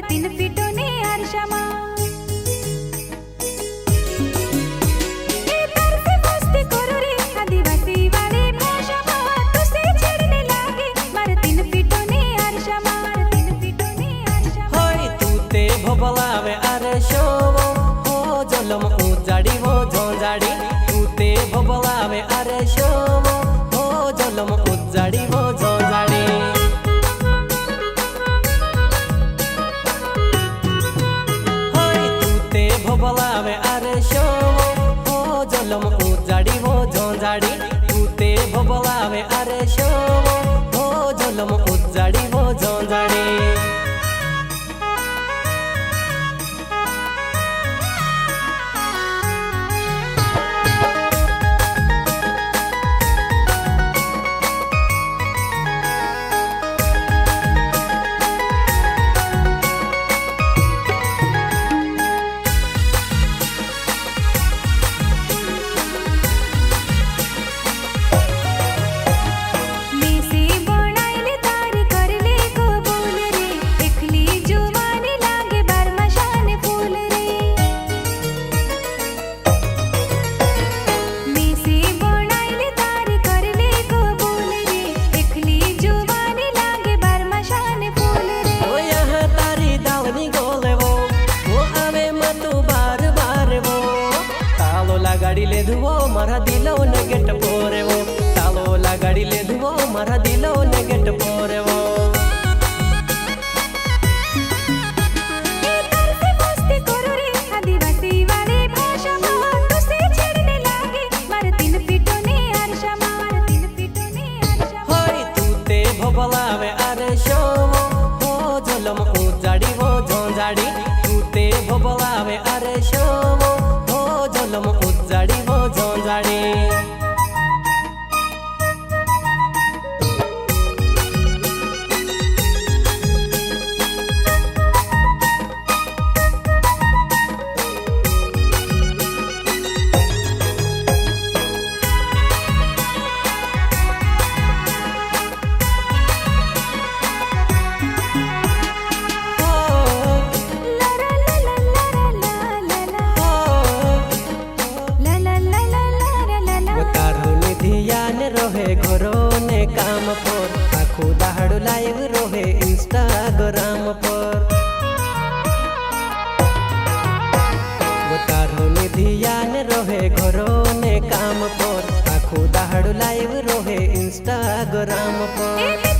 तीन पीटो ने अरशमा मस्ती करो रे आदिवासी वाले भाषा तुसे छेड़ने लागे मार तीन पीटो ने अरशमा तीन पीटो ने अरशमा होय तू ते भोबलावे अरशो हो जलम उजाड़ी वो झोंझाड़ी तू ते भोबलावे अरशो हो जलम उजाड़ी वो झोंझाड़ी भोबलावे अरशो हो जलम उजाड़ी वो झोंझाड़ी तू ते भोबलावे अरशो हो जलम उजाड़ी वो झोंझाड़ी गाड़ी ले धुओ मारा दिलो ने गेट पोरे वो तालो ला गाड़ी ले धुओ मारा दिलो ने गेट पोरे वो मस्ती करो रे आदिवासी वाले भाषा तुसे छेड़ने लागे मार तीन पीटो ने अरशमा तीन पीटो ने अरशमा होय तू ते भोबलावे अरशो हो जलम उजाड़ी वो झोंझाड़ी तू ते भोबलावे अरशो हो जलम उजाड़ी वो झोंझाड़ी रोहे घरो ने काम पर आखो दाहड़ो लाइव रोहे इंस्टाग्राम पर वो तारो ने ध्यान रोहे घरो ने काम पर आखो दाहड़ो लाइव रोहे इंस्टाग्राम पर।